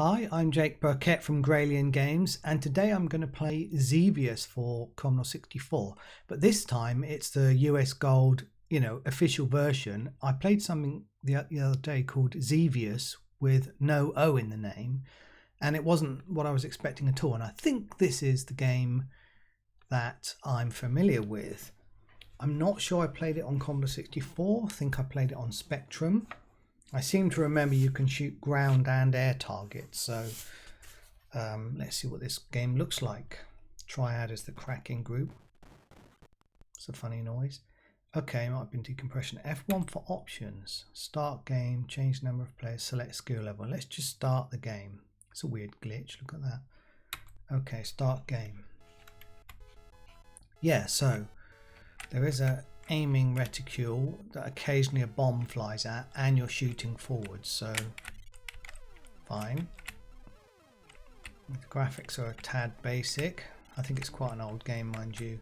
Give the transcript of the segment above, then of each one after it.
Hi, I'm Jake Birkett from Gralian Games, and today I'm going to play Xevious for Commodore 64. But this time it's the US Gold, official version. I played something the other day called Xevious with no O in the name, and it wasn't what I was expecting at all. And I think this is the game that I'm familiar with. I'm not sure I played it on Commodore 64. I think I played it on Spectrum. I seem to remember you can shoot ground and air targets, so let's see what this game looks like. Triad is the cracking group. It's a funny noise. Okay, might have been decompression. F1 for options. Start game, change number of players, select skill level. Let's just start the game. It's a weird glitch, look at that. Okay, start game. Yeah, so there is a aiming reticule that occasionally a bomb flies at and you're shooting forwards, so fine. The graphics are a tad basic. I think it's quite an old game, mind you.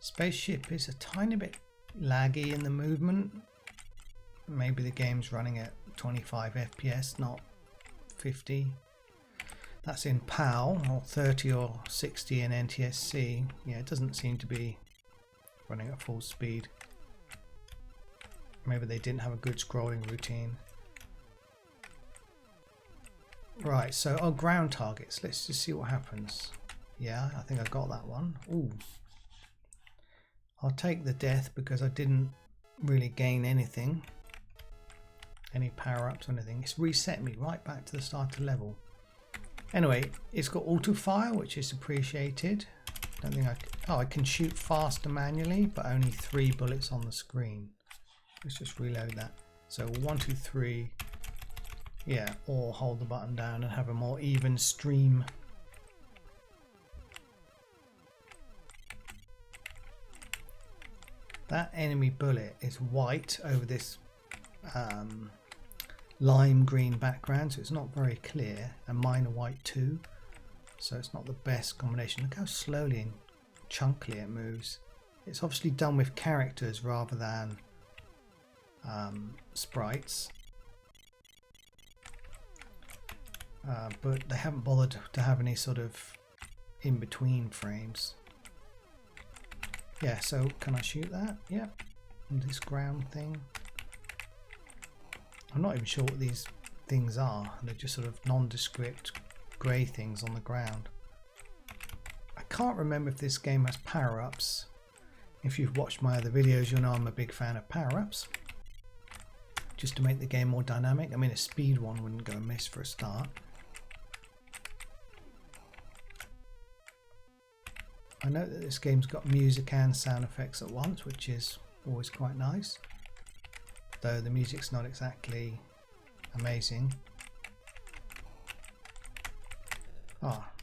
Spaceship is a tiny bit laggy in the movement. Maybe the game's running at 25 FPS, not 50. That's in PAL, or 30 or 60 in NTSC. Yeah, it doesn't seem to be running at full speed. Maybe they didn't have a good scrolling routine. Right, so ground targets. Let's just see what happens. Yeah, I think I got that one. Ooh. I'll take the death because I didn't really gain anything. Any power-ups or anything. It's reset me right back to the start of the level. Anyway, it's got auto fire, which is appreciated. Don't think I can shoot faster manually, but only 3 bullets on the screen. Let's just reload that. So 1, 2, 3. Yeah, or hold the button down and have a more even stream. That enemy bullet is white over this lime green background, so it's not very clear, and mine are white too. So it's not the best combination. Look how slowly and chunkily it moves. It's obviously done with characters rather than sprites. But they haven't bothered to have any sort of in-between frames. Yeah, so can I shoot that? Yeah. And this ground thing. I'm not even sure what these things are. They're just sort of nondescript grey things on the ground. I can't remember if this game has power-ups. If you've watched my other videos, you'll know I'm a big fan of power-ups. Just to make the game more dynamic. I mean, a speed one wouldn't go amiss for a start. I know that this game's got music and sound effects at once, which is always quite nice. Though the music's not exactly amazing.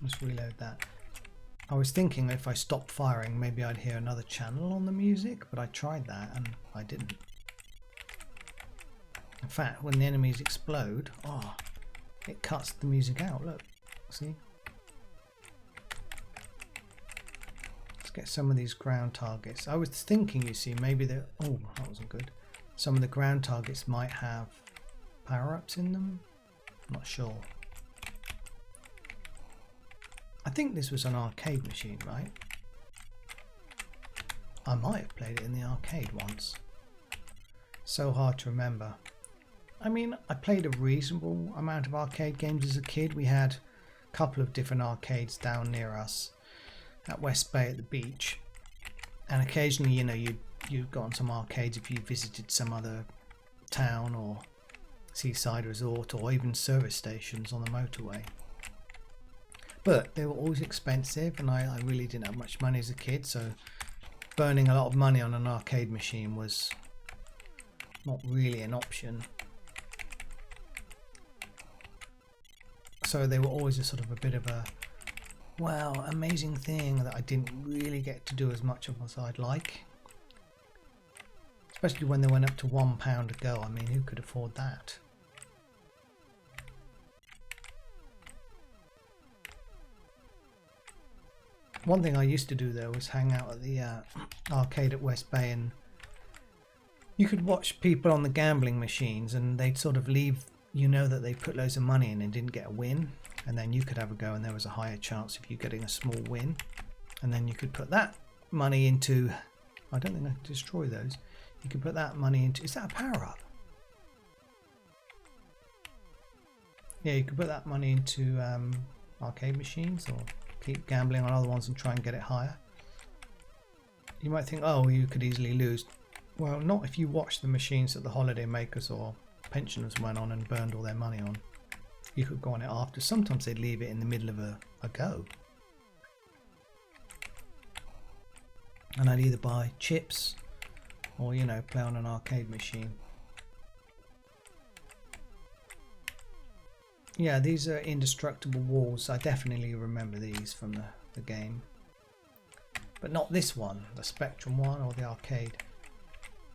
Let's reload that. I was thinking if I stopped firing, maybe I'd hear another channel on the music, but I tried that and I didn't. In fact, when the enemies explode, it cuts the music out. Look, see? Let's get some of these ground targets. I was thinking, you see, maybe that wasn't good. Some of the ground targets might have power-ups in them. I'm not sure. I think this was an arcade machine, right? I might have played it in the arcade once. So hard to remember. I mean, I played a reasonable amount of arcade games as a kid. We had a couple of different arcades down near us at West Bay at the beach. And occasionally, you'd go on some arcades if you visited some other town or seaside resort or even service stations on the motorway. But they were always expensive, and I really didn't have much money as a kid, so burning a lot of money on an arcade machine was not really an option. So they were always a sort of a bit of a, wow, amazing thing that I didn't really get to do as much of as I'd like. Especially when they went up to £1 a go. I mean, who could afford that? One thing I used to do though was hang out at the arcade at West Bay, and you could watch people on the gambling machines, and they'd sort of leave you know that they put loads of money in and didn't get a win, and then you could have a go and there was a higher chance of you getting a small win, and then you could put that money into, I don't think I can destroy those, you could put that money into, is that a power up? Yeah, you could put that money into arcade machines or keep gambling on other ones and try and get it higher. You might think, oh, you could easily lose. Well, not if you watch the machines that the holiday makers or pensioners went on and burned all their money on. You could go on it after. Sometimes they'd leave it in the middle of a go. And I'd either buy chips or, you know, play on an arcade machine. Yeah, these are indestructible walls. I definitely remember these from the game. But not this one, the Spectrum one or the arcade.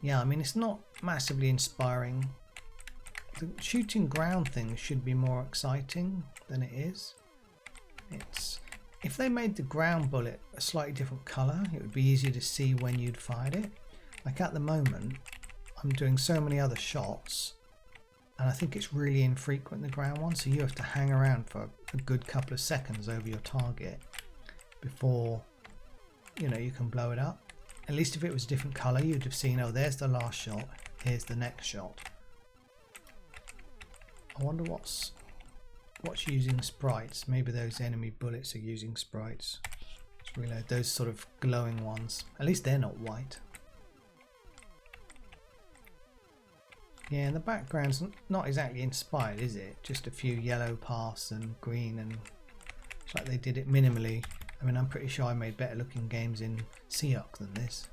Yeah, I mean, it's not massively inspiring. The shooting ground thing should be more exciting than it is. If they made the ground bullet a slightly different colour, it would be easier to see when you'd fired it. Like at the moment, I'm doing so many other shots, and I think it's really infrequent, the ground one, so you have to hang around for a good couple of seconds over your target before, you know, you can blow it up. At least if it was a different colour, you'd have seen, oh, there's the last shot, here's the next shot. I wonder what's using sprites. Maybe those enemy bullets are using sprites. Let's reload those sort of glowing ones. At least they're not white. Yeah, and the background's not exactly inspired, is it? Just a few yellow paths and green, and it's like they did it minimally. I mean, I'm pretty sure I made better looking games in Seok than this.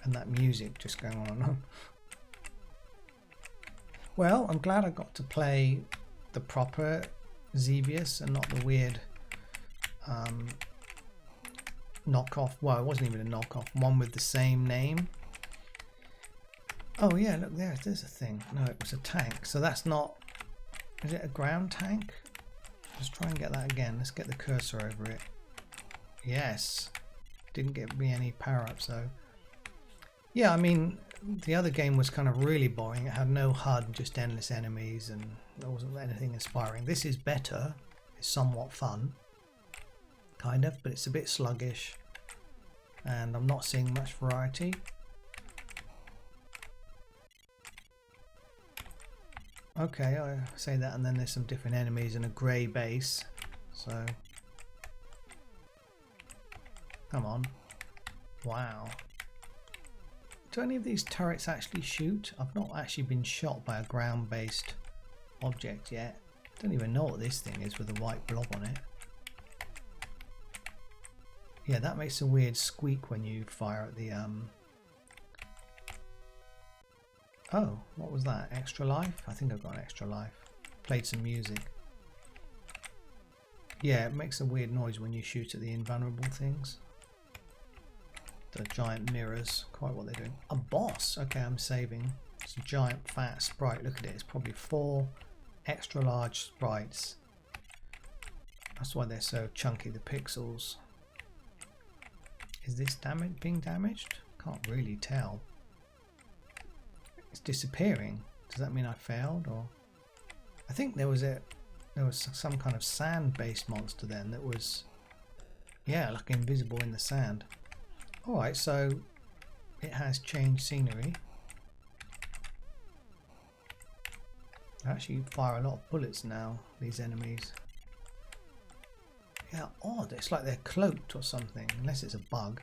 And that music just going on and on. Well, I'm glad I got to play the proper Xevious and not the weird knockoff. Well, it wasn't even a knockoff, one with the same name. Oh yeah, look, there's a thing. No, it was a tank. So that's not, is it a ground tank? Let's try and get that again. Let's get the cursor over it. Yes. Didn't get me any power-ups though. Yeah, I mean, the other game was kind of really boring. It had no HUD, just endless enemies, and there wasn't anything inspiring. This is better. It's somewhat fun, kind of, but it's a bit sluggish, and I'm not seeing much variety. Okay, I say that, and then there's some different enemies and a grey base. So, come on. Wow. Do any of these turrets actually shoot? I've not actually been shot by a ground-based object yet. Don't even know what this thing is with a white blob on it. Yeah, that makes a weird squeak when you fire at the Oh, what was that? Extra life? I think I've got an extra life. Played some music. Yeah, it makes a weird noise when you shoot at the invulnerable things. The giant mirrors, quite what they're doing. A boss! Okay, I'm saving. It's a giant fat sprite. Look at it, it's probably 4 extra large sprites. That's why they're so chunky, the pixels. Is this being damaged? Can't really tell. It's disappearing. Does that mean I failed, or? I think there was some kind of sand-based monster then that was, yeah, like invisible in the sand. Alright, so it has changed scenery. They actually fire a lot of bullets now, these enemies. Yeah, odd. It's like they're cloaked or something, unless it's a bug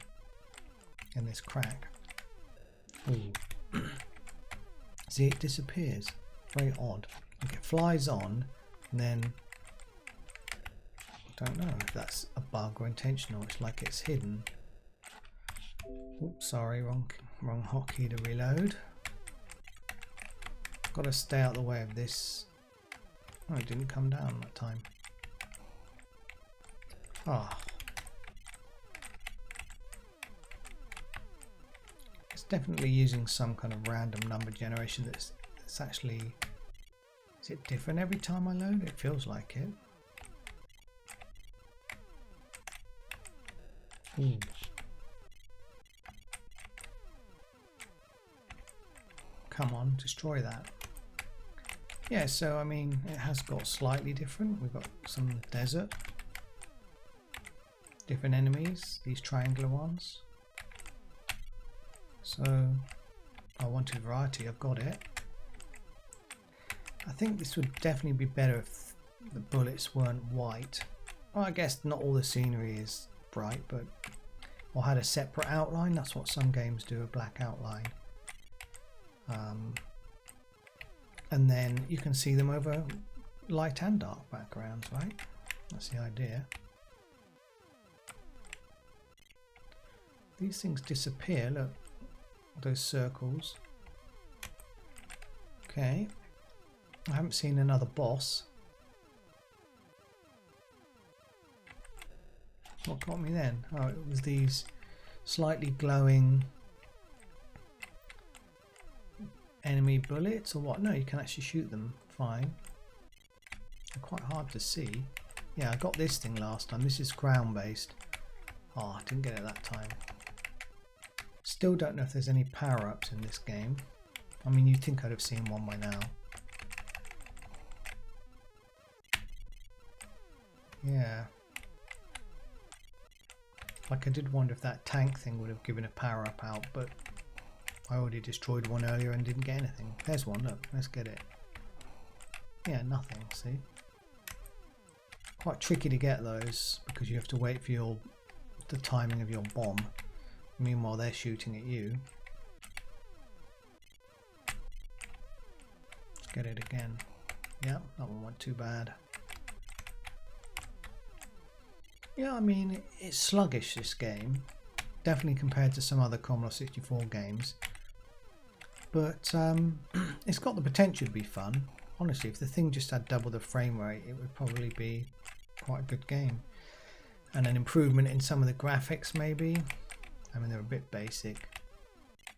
in this crack. Ooh. See, it disappears. Very odd. Like it flies on, and then I don't know if that's a bug or intentional. It's like it's hidden. Oops, sorry, wrong hotkey to reload. Got to stay out of the way of this. Oh, it didn't come down that time. Ah. It's definitely using some kind of random number generation that's actually... Is it different every time I load? It feels like it. Ooh. Come on, destroy that. Yeah, so I mean, it has got slightly different. We've got some desert, different enemies, these triangular ones. So I wanted variety, I've got it. I think this would definitely be better if the bullets weren't white. Well, I guess not all the scenery is bright, but or had a separate outline. That's what some games do, a black outline. And then you can see them over light and dark backgrounds, right? That's the idea. These things disappear, look, those circles. Okay, I haven't seen another boss. What got me then? Oh, it was these slightly glowing enemy bullets or what? No, you can actually shoot them fine. They're quite hard to see. Yeah, I got this thing last time. This is ground based. Oh, I didn't get it that time. Still don't know if there's any power-ups in this game. I mean, you'd think I'd have seen one by now. Yeah. Like, I did wonder if that tank thing would have given a power-up out, but I already destroyed one earlier and didn't get anything. There's one, look, let's get it. Yeah, nothing, see? Quite tricky to get those because you have to wait for the timing of your bomb. Meanwhile, they're shooting at you. Let's get it again. Yeah, that one went too bad. Yeah, I mean, it's sluggish, this game. Definitely compared to some other Commodore 64 games. But it's got the potential to be fun. Honestly, if the thing just had double the frame rate, it would probably be quite a good game. And an improvement in some of the graphics, maybe. I mean, they're a bit basic.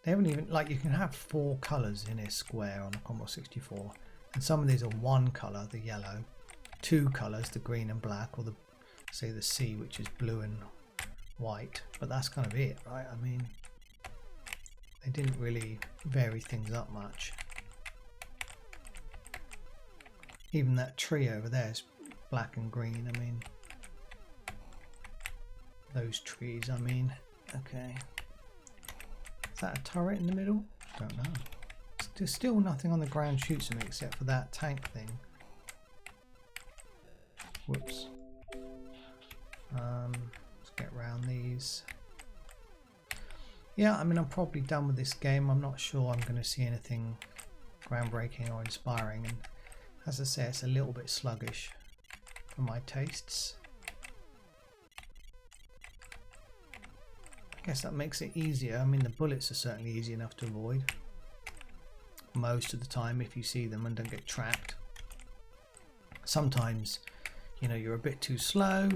They haven't even, like, you can have 4 colours in a square on a Commodore 64. And some of these are 1 colour, the yellow. 2 colours, the green and black, or the, say, the sea, which is blue and white. But that's kind of it, right? I mean, they didn't really vary things up much. Even that tree over there is black and green. I mean, those trees, I mean. Okay. Is that a turret in the middle? Don't know. There's still nothing on the ground shoots them except for that tank thing. Whoops. Let's get around these. Yeah, I mean, I'm probably done with this game. I'm not sure I'm going to see anything groundbreaking or inspiring. And as I say, it's a little bit sluggish for my tastes. I guess that makes it easier. I mean, the bullets are certainly easy enough to avoid most of the time if you see them and don't get trapped. Sometimes, you know, you're a bit too slow,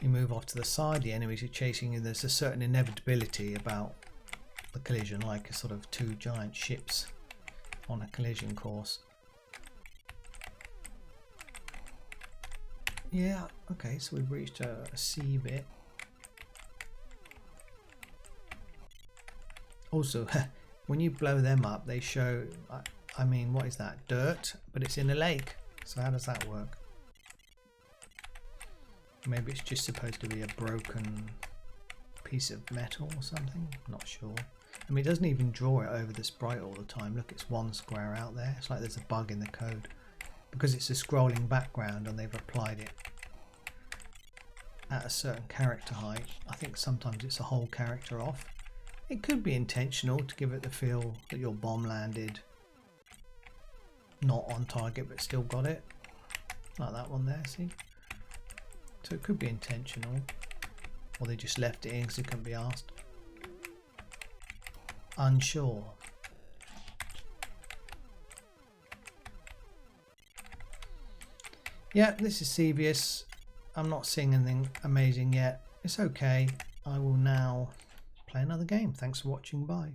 you move off to the side, the enemies are chasing you. There's a certain inevitability about the collision, like a sort of 2 giant ships on a collision course. Yeah, okay, so we've reached a sea bit. Also, when you blow them up, they show, I mean, what is that? Dirt, but it's in a lake. So how does that work? Maybe it's just supposed to be a broken piece of metal or something. I'm not sure. I mean, it doesn't even draw it over the sprite all the time. Look, it's 1 square out there. It's like there's a bug in the code. Because it's a scrolling background and they've applied it at a certain character height. I think sometimes it's a whole character off. It could be intentional to give it the feel that your bomb landed not on target but still got it. Like that one there, see? So it could be intentional. Or they just left it in because it couldn't be asked. Unsure. Yeah, this is Xevious. I'm not seeing anything amazing yet. It's okay. I will now play another game. Thanks for watching. Bye.